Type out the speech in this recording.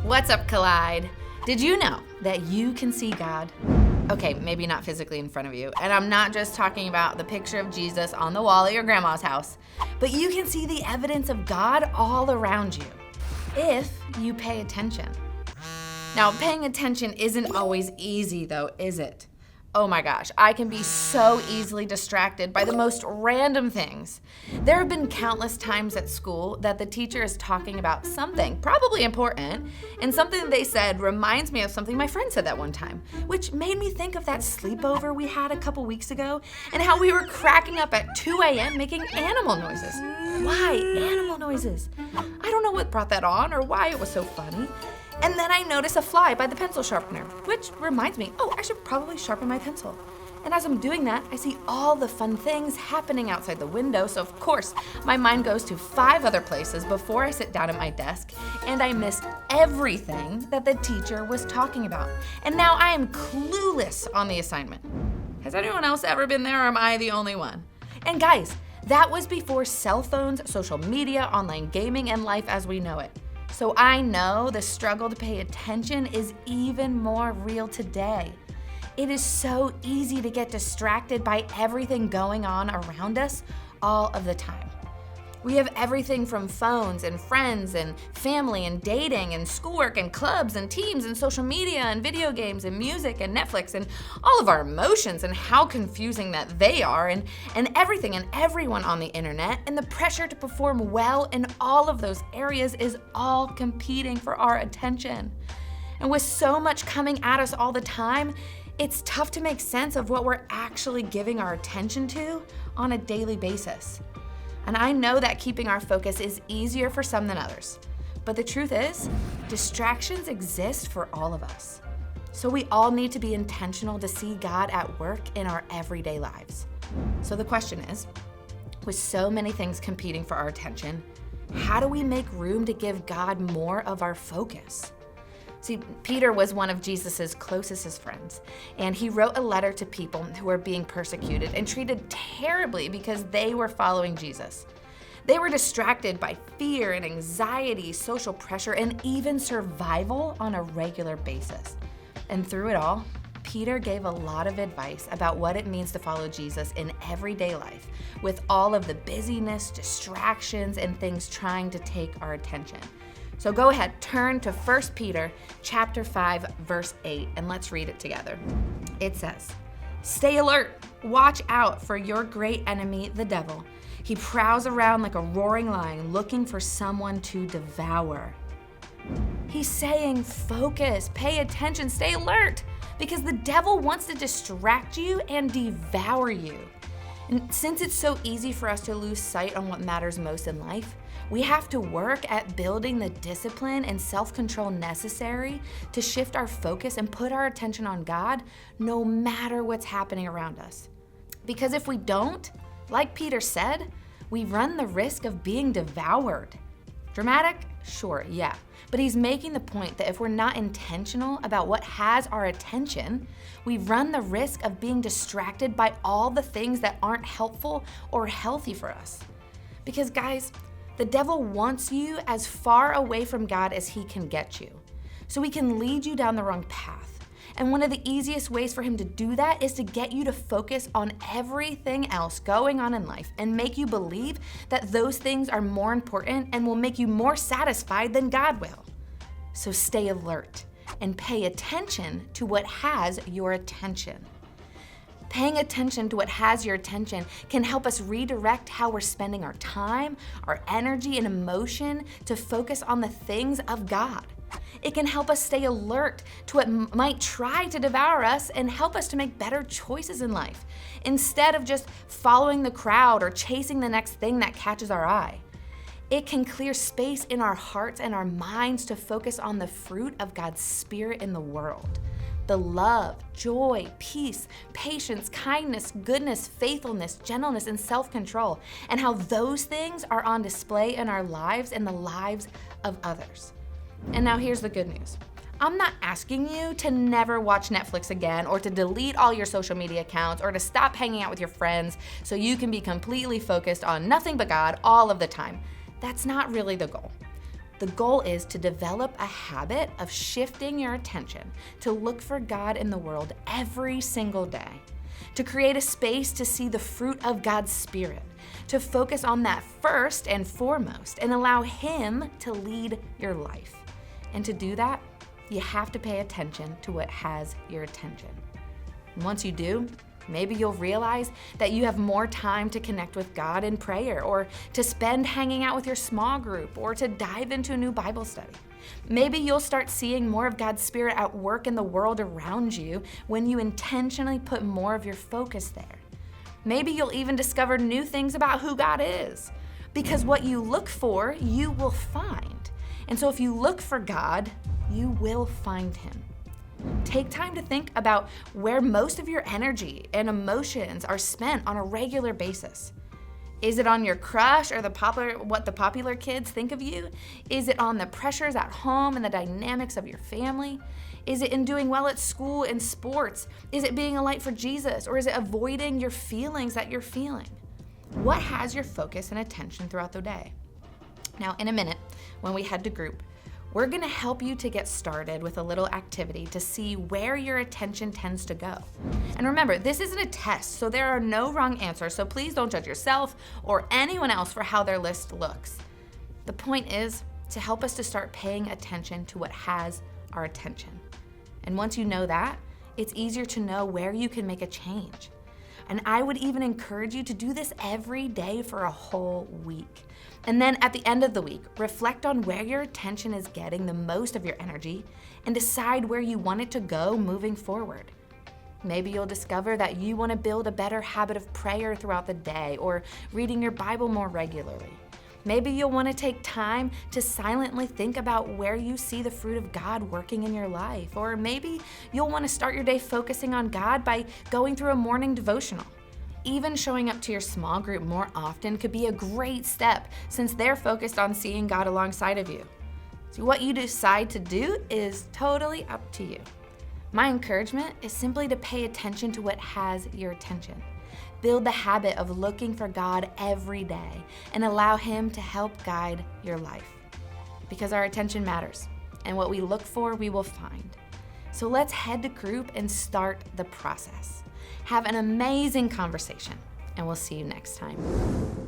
What's up, Collide? Did you know that you can see God? Okay, maybe not physically in front of you, and I'm not just talking about the picture of Jesus on the wall at your grandma's house, but you can see the evidence of God all around you, if you pay attention. Now, paying attention isn't always easy though, is it? Oh my gosh, I can be so easily distracted by the most random things. There have been countless times at school that the teacher is talking about something probably important, and something they said reminds me of something my friend said that one time, which made me think of that sleepover we had a couple weeks ago and how we were cracking up at 2 a.m. making animal noises. Why animal noises? I don't know what brought that on or why it was so funny. And then I notice a fly by the pencil sharpener, which reminds me, I should probably sharpen my pencil. And as I'm doing that, I see all the fun things happening outside the window, so of course, my mind goes to 5 other places before I sit down at my desk, and I missed everything that the teacher was talking about. And now I am clueless on the assignment. Has anyone else ever been there, or am I the only one? And guys, that was before cell phones, social media, online gaming, and life as we know it. So I know the struggle to pay attention is even more real today. It is so easy to get distracted by everything going on around us all of the time. We have everything from phones and friends and family and dating and schoolwork and clubs and teams and social media and video games and music and Netflix and all of our emotions and how confusing that they are and everything and everyone on the internet, and the pressure to perform well in all of those areas is all competing for our attention. And with so much coming at us all the time, it's tough to make sense of what we're actually giving our attention to on a daily basis. And I know that keeping our focus is easier for some than others. But the truth is, distractions exist for all of us. So we all need to be intentional to see God at work in our everyday lives. So the question is, with so many things competing for our attention, how do we make room to give God more of our focus? See, Peter was one of Jesus's closest friends, and he wrote a letter to people who were being persecuted and treated terribly because they were following Jesus. They were distracted by fear and anxiety, social pressure, and even survival on a regular basis. And through it all, Peter gave a lot of advice about what it means to follow Jesus in everyday life, with all of the busyness, distractions, and things trying to take our attention. So go ahead, turn to 1 Peter chapter 5, verse 8, and let's read it together. It says, "Stay alert, watch out for your great enemy, the devil. He prowls around like a roaring lion looking for someone to devour." He's saying focus, pay attention, stay alert, because the devil wants to distract you and devour you. And since it's so easy for us to lose sight on what matters most in life, we have to work at building the discipline and self-control necessary to shift our focus and put our attention on God no matter what's happening around us. Because if we don't, like Peter said, we run the risk of being devoured. Dramatic? Sure, yeah. But he's making the point that if we're not intentional about what has our attention, we run the risk of being distracted by all the things that aren't helpful or healthy for us. Because guys, the devil wants you as far away from God as he can get you, so he can lead you down the wrong path. And one of the easiest ways for him to do that is to get you to focus on everything else going on in life and make you believe that those things are more important and will make you more satisfied than God will. So stay alert and pay attention to what has your attention. Paying attention to what has your attention can help us redirect how we're spending our time, our energy, and emotion to focus on the things of God. It can help us stay alert to what might try to devour us and help us to make better choices in life, instead of just following the crowd or chasing the next thing that catches our eye. It can clear space in our hearts and our minds to focus on the fruit of God's Spirit in the world. The love, joy, peace, patience, kindness, goodness, faithfulness, gentleness, and self-control, and how those things are on display in our lives and the lives of others. And now here's the good news. I'm not asking you to never watch Netflix again, or to delete all your social media accounts, or to stop hanging out with your friends so you can be completely focused on nothing but God all of the time. That's not really the goal. The goal is to develop a habit of shifting your attention to look for God in the world every single day, to create a space to see the fruit of God's Spirit, to focus on that first and foremost and allow Him to lead your life. And to do that, you have to pay attention to what has your attention. And once you do, maybe you'll realize that you have more time to connect with God in prayer, or to spend hanging out with your small group, or to dive into a new Bible study. Maybe you'll start seeing more of God's Spirit at work in the world around you when you intentionally put more of your focus there. Maybe you'll even discover new things about who God is, because what you look for, you will find. And so if you look for God, you will find Him. Take time to think about where most of your energy and emotions are spent on a regular basis. Is it on your crush or what the popular kids think of you? Is it on the pressures at home and the dynamics of your family? Is it in doing well at school and sports? Is it being a light for Jesus? Or is it avoiding your feelings that you're feeling? What has your focus and attention throughout the day? Now, in a minute, when we head to group, we're gonna help you to get started with a little activity to see where your attention tends to go. And remember, this isn't a test, so there are no wrong answers, so please don't judge yourself or anyone else for how their list looks. The point is to help us to start paying attention to what has our attention. And once you know that, it's easier to know where you can make a change. And I would even encourage you to do this every day for a whole week. And then at the end of the week, reflect on where your attention is getting the most of your energy and decide where you want it to go moving forward. Maybe you'll discover that you want to build a better habit of prayer throughout the day or reading your Bible more regularly. Maybe you'll want to take time to silently think about where you see the fruit of God working in your life. Or maybe you'll want to start your day focusing on God by going through a morning devotional. Even showing up to your small group more often could be a great step, since they're focused on seeing God alongside of you. So what you decide to do is totally up to you. My encouragement is simply to pay attention to what has your attention. Build the habit of looking for God every day and allow Him to help guide your life. Because our attention matters, and what we look for, we will find. So let's head to group and start the process. Have an amazing conversation, and we'll see you next time.